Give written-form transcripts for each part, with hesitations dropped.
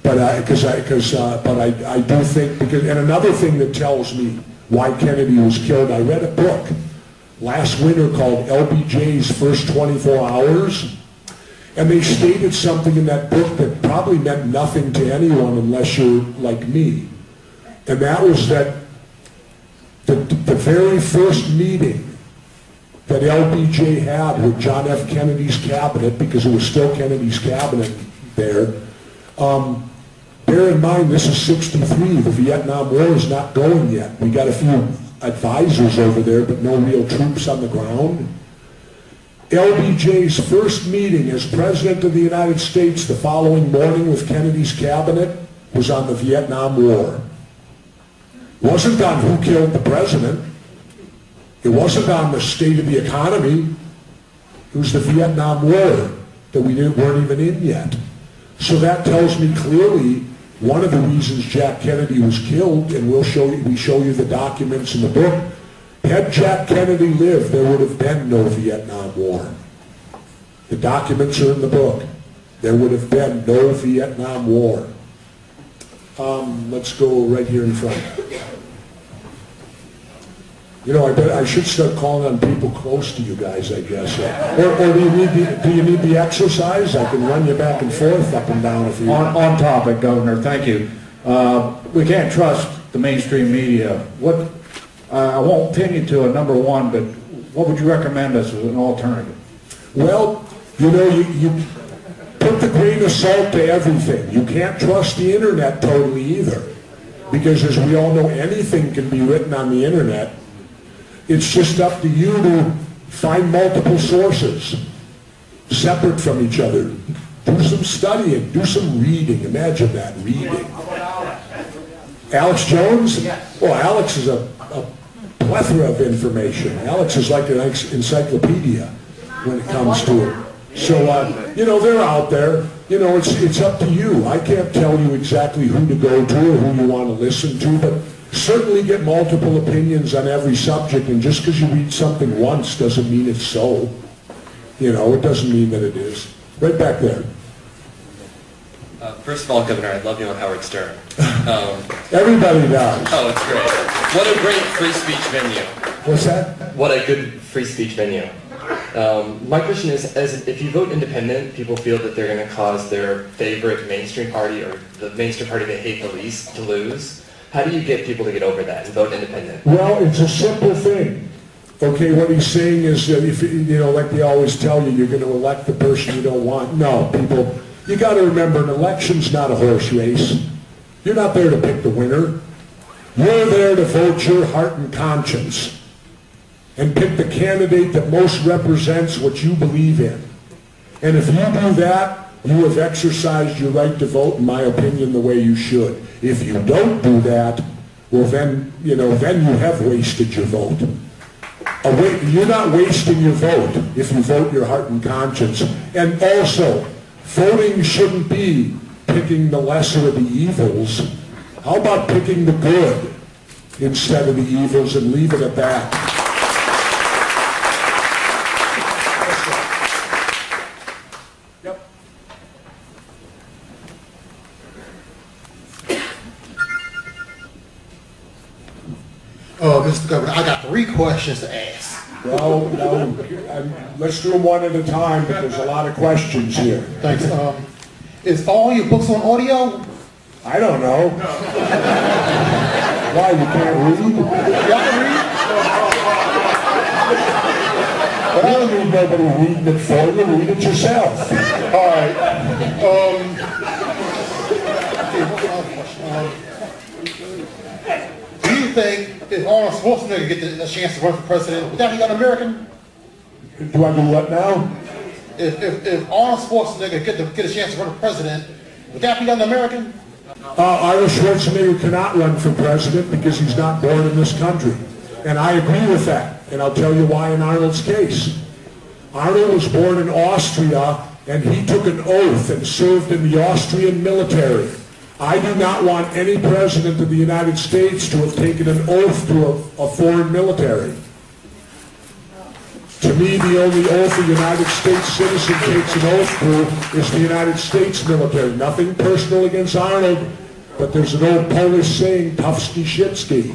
But I do think, and another thing that tells me why Kennedy was killed, I read a book last winter called LBJ's First 24 Hours, and they stated something in that book that probably meant nothing to anyone unless you're like me. And that was that the very first meeting that LBJ had with John F. Kennedy's cabinet, because it was still Kennedy's cabinet there, bear in mind this is 63, the Vietnam War is not going yet. We got a few advisors over there, but no real troops on the ground. LBJ's first meeting as President of the United States the following morning with Kennedy's cabinet was on the Vietnam War. It wasn't on who killed the president. It wasn't on the state of the economy. It was the Vietnam War that we weren't even in yet. So that tells me clearly one of the reasons Jack Kennedy was killed, and we show you the documents in the book. Had Jack Kennedy lived, there would have been no Vietnam War. The documents are in the book. There would have been no Vietnam War. Let's go right here in front. You know, I should start calling on people close to you guys, I guess. Or do you need the exercise? I can run you back and forth, up and down if you want. On topic, Governor, thank you. We can't trust the mainstream media. I won't pin you to a number one, but what would you recommend us as an alternative? Well, you know, you put the grain of salt to everything. You can't trust the internet totally either, because as we all know, anything can be written on the internet. It's just up to you to find multiple sources separate from each other. Do some studying, do some reading. Imagine that, reading. Alex Jones? Well, Alex is a plethora of information. Alex is like an encyclopedia when it comes to it. So, you know, they're out there. You know, it's up to you. I can't tell you exactly who to go to or who you want to listen to, but certainly get multiple opinions on every subject, and just because you read something once doesn't mean it's so. You know, it doesn't mean that it is. Right back there. First of all, Governor, I love you on Howard Stern. Everybody does. Oh, it's great. What a great free speech venue. What's that? What a good free speech venue. My question is, if you vote independent, people feel that they're going to cause their favorite mainstream party, or the mainstream party they hate the least, to lose. How do you get people to get over that and vote independent? Well, it's a simple thing. Okay, what he's saying is that if, you know, like they always tell you, you're going to elect the person you don't want. No, people, you got to remember, an election's not a horse race. You're not there to pick the winner. You're there to vote your heart and conscience and pick the candidate that most represents what you believe in. And if you do that, you have exercised your right to vote, in my opinion, the way you should. If you don't do that, well then, you know, then you have wasted your vote. You're not wasting your vote if you vote your heart and conscience. And also, voting shouldn't be picking the lesser of the evils. How about picking the good instead of the evils, and leave it at that? Mr. Governor, I got 3 questions to ask. Well, no, let's do them one at a time, but there's a lot of questions here. Thanks. Is all your books on audio? I don't know. Why, you can't read? Y'all can read? But I don't need nobody reading it for you. Read it yourself. All right. Do you think if Arnold Schwarzenegger get a chance to run for president, would that be un-American? Do I do what now? If Arnold Schwarzenegger get a chance to run for president, would that be un-American? Arnold Schwarzenegger cannot run for president because he's not born in this country. And I agree with that. And I'll tell you why in Arnold's case. Arnold was born in Austria, and he took an oath and served in the Austrian military. I do not want any president of the United States to have taken an oath to a foreign military. To me, the only oath a United States citizen takes an oath to is the United States military. Nothing personal against Arnold, but there's an old Polish saying, "Tufsky shitsky."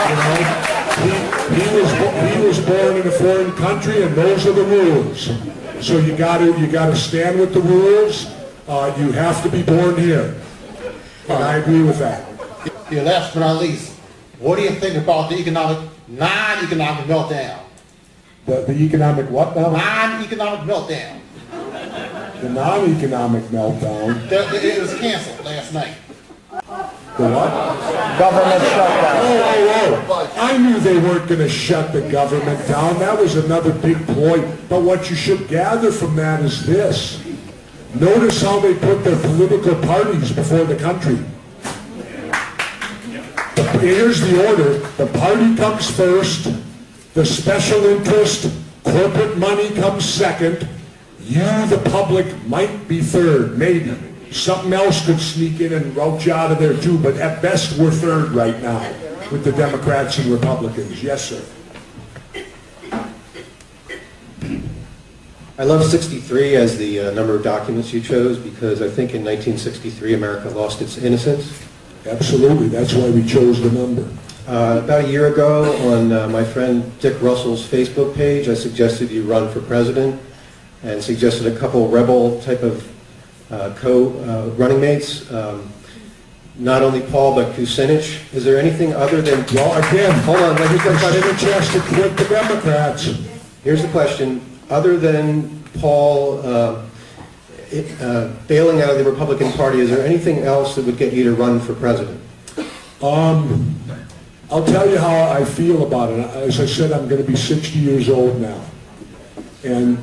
You know, he was born in a foreign country, and those are the rules. So you got to stand with the rules. You have to be born here, and I agree with that. Yeah, last but not least, what do you think about the non-economic meltdown? The economic what now? Non-economic meltdown. The non-economic meltdown. It was canceled last night. The what? Government shutdown. Oh. I knew they weren't going to shut the government down. That was another big ploy. But what you should gather from that is this. Notice how they put their political parties before the country. Here's the order. The party comes first. The special interest, corporate money comes second. You, the public, might be third, maybe. Something else could sneak in and rout you out of there too, but at best we're third right now with the Democrats and Republicans. Yes, sir. I love 63 as the number of documents you chose because I think in 1963 America lost its innocence. Absolutely, that's why we chose the number. About a year ago on my friend Dick Russell's Facebook page, I suggested you run for president and suggested a couple rebel type of co-running mates. Not only Paul, but Kucinich. Is there anything other than... Well, again, hold on, let me there's a chance to quit the Democrats. Here's the question. Other than Paul bailing out of the Republican Party, is there anything else that would get you to run for president? I'll tell you how I feel about it. As I said, I'm going to be 60 years old now. And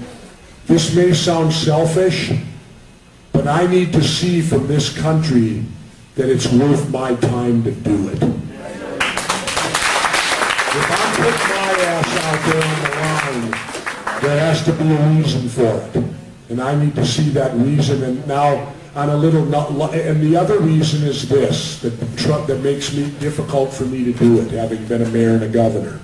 this may sound selfish, but I need to see from this country that it's worth my time to do it. If I'm putting my ass out there on the line, there has to be a reason for it. And I need to see that reason. And now, on a little, and the other reason is this, that makes it difficult for me to do it, having been a mayor and a governor.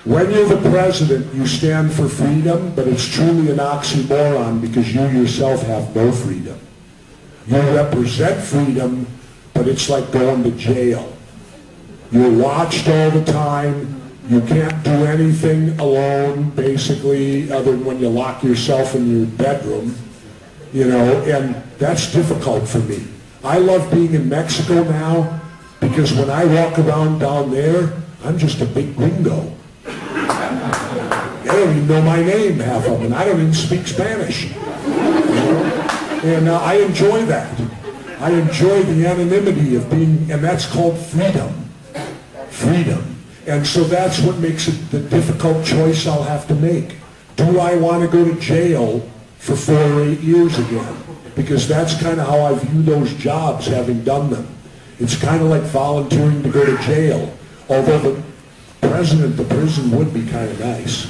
When you're the president, you stand for freedom, but it's truly an oxymoron because you yourself have no freedom. You represent freedom, but it's like going to jail. You're watched all the time. You can't do anything alone, basically, other than when you lock yourself in your bedroom. You know, and that's difficult for me. I love being in Mexico now because when I walk around down there, I'm just a big gringo. They don't even know my name, half of them, and I don't even speak Spanish. You know? And I enjoy that. I enjoy the anonymity of being, and that's called freedom. Freedom. And so that's what makes it the difficult choice I'll have to make. Do I want to go to jail for 4 or 8 years again? Because that's kind of how I view those jobs, having done them. It's kind of like volunteering to go to jail. Although the president of the prison would be kind of nice.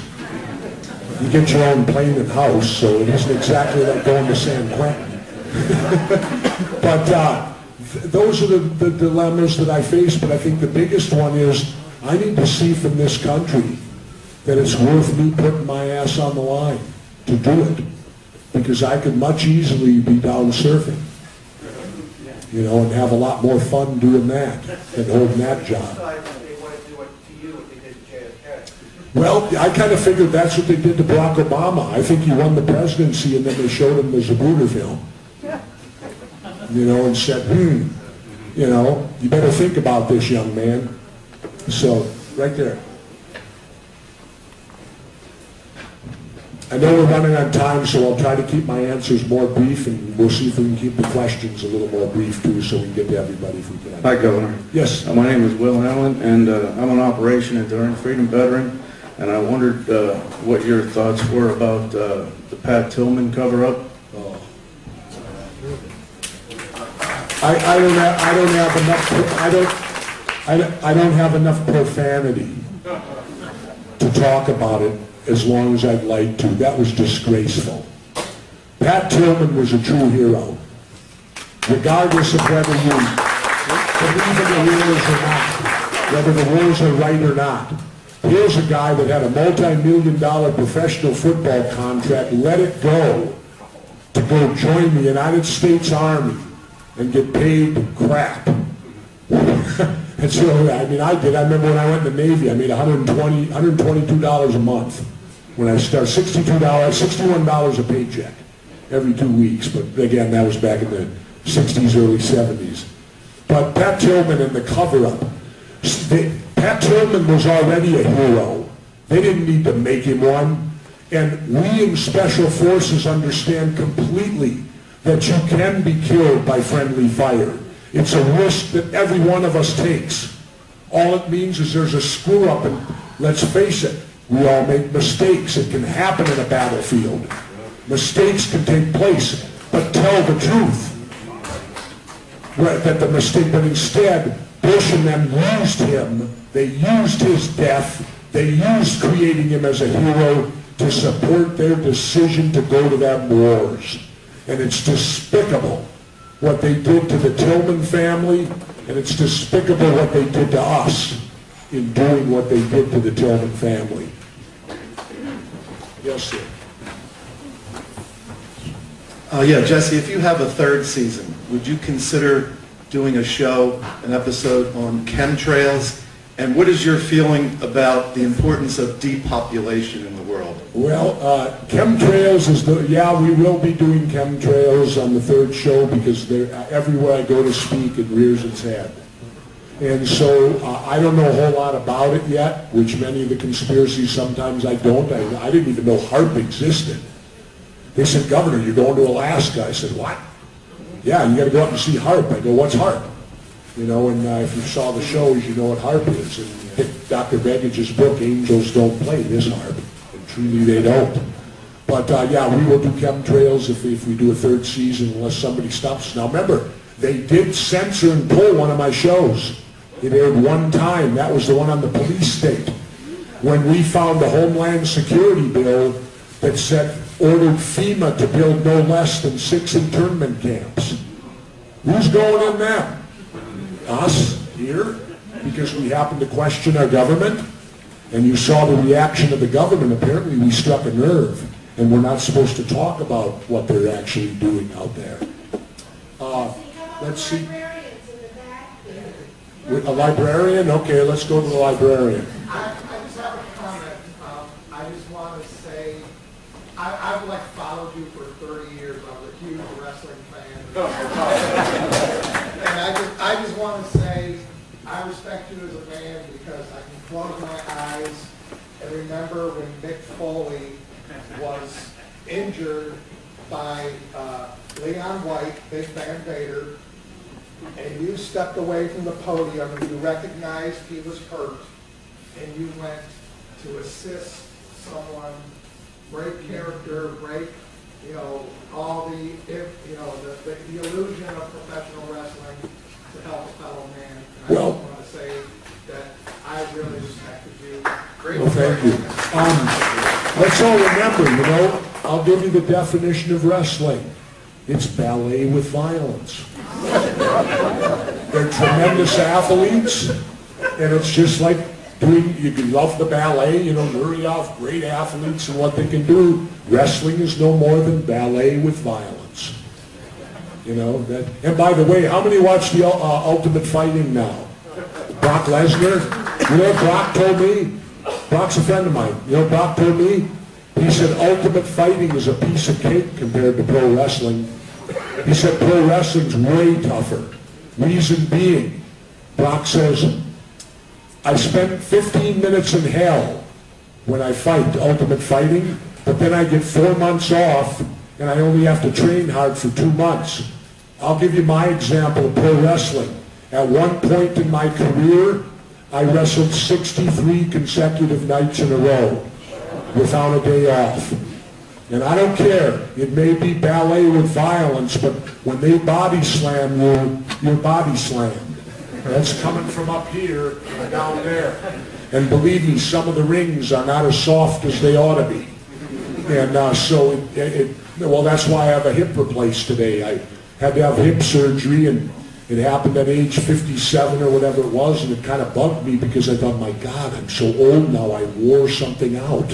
You get your own plane and house, so it isn't exactly like going to San Quentin. But those are the dilemmas that I face, but I think the biggest one is I need to see from this country that it's worth me putting my ass on the line to do it. Because I could much easily be down surfing, you know, and have a lot more fun doing that than holding that job. Well, I kind of figured that's what they did to Barack Obama. I think he won the presidency and then they showed him the Zapruder film. You know, and said, you know, you better think about this, young man. So, right there. I know we're running on time, so I'll try to keep my answers more brief, and we'll see if we can keep the questions a little more brief, too, so we can get to everybody if we can. Hi, Governor. Yes. My name is Will Allen, and I'm an Operation Enduring Freedom veteran, and I wondered what your thoughts were about the Pat Tillman cover-up. Oh. I don't have enough profanity to talk about it as long as I'd like to. That was disgraceful. Pat Tillman was a true hero, regardless of whether you believe in the wars or not, whether the wars are right or not. Here's a guy that had a multi-million-dollar professional football contract, let it go to go join the United States Army and get paid crap. And so, I mean, I did. I remember when I went in the Navy, I made $122 a month. When I started, $61 a paycheck every 2 weeks. But again, that was back in the 60s, early 70s. But Pat Tillman and the cover-up, Pat Tillman was already a hero. They didn't need to make him one. And we in Special Forces understand completely that you can be killed by friendly fire. It's a risk that every one of us takes. All it means is there's a screw-up, and let's face it, we all make mistakes. It can happen in a battlefield. Mistakes can take place, but tell the truth. That the mistake, but instead, Bush and them used him. They used his death. They used creating him as a hero to support their decision to go to them wars. And it's despicable what they did to the Tillman family, and it's despicable what they did to us in doing what they did to the Tillman family. Yes, sir. Yeah, Jesse, if you have a third season, would you consider doing a show, an episode on chemtrails? And what is your feeling about the importance of depopulation in the world? Well, chemtrails is yeah, we will be doing chemtrails on the third show because everywhere I go to speak, it rears its head. And so I don't know a whole lot about it yet, which many of the conspiracies sometimes I don't. I didn't even know HAARP existed. They said, Governor, you're going to Alaska. I said, what? Yeah, you got to go up and see HAARP. I go, what's HAARP? You know, and if you saw the shows, you know what HAARP is. And Dr. Beggage's book, Angels Don't Play This HAARP. And truly they don't. But yeah, we will do chemtrails if we do a third season unless somebody stops us. Now remember, they did censor and pull one of my shows. It aired one time. That was the one on the police state. When we found a Homeland Security bill that said, ordered FEMA to build no less than 6 internment camps. Who's going in them? Us, here, because we happen to question our government. And you saw the reaction of the government. Apparently we struck a nerve, and we're not supposed to talk about what they're actually doing out there. Let's see. A librarian? Okay, let's go to the librarian. I just have a comment. I just want to say, I've like followed you for 30 years. I was a huge wrestling fan. And I just want to say, I respect you as a man because I can close my eyes and remember when Mick Foley was injured by Leon White, Big Van Vader, and you stepped away from the podium and you recognized he was hurt, and you went to assist someone, break character, break, you know, all the, you know, the illusion of professional wrestling to help a fellow man. And I just want to say that I really respected you. Great. Well, thank you. Let's all remember, you know, I'll give you the definition of wrestling. It's ballet with violence. They're tremendous athletes, and it's just like doing, you can love the ballet, you know, Nuryov, great athletes and what they can do. Wrestling is no more than ballet with violence. You know, that, and by the way, how many watch the Ultimate Fighting now? Brock Lesnar? You know what Brock told me? Brock's a friend of mine. You know, Brock told me, he said Ultimate Fighting is a piece of cake compared to pro wrestling. He said pro wrestling's way tougher. Reason being, Brock says, I spent 15 minutes in hell when I fight Ultimate Fighting, but then I get 4 months off and I only have to train hard for 2 months. I'll give you my example of pro wrestling. At one point in my career, I wrestled 63 consecutive nights in a row without a day off. And I don't care. It may be ballet with violence, but when they body slam you, you're body slammed. That's coming from up here and down there. And believe me, some of the rings are not as soft as they ought to be. And well, that's why I have a hip replaced today. I had to have hip surgery, and It happened at age 57 or whatever it was, and it kind of bugged me because I thought, my God, I'm so old now, I wore something out.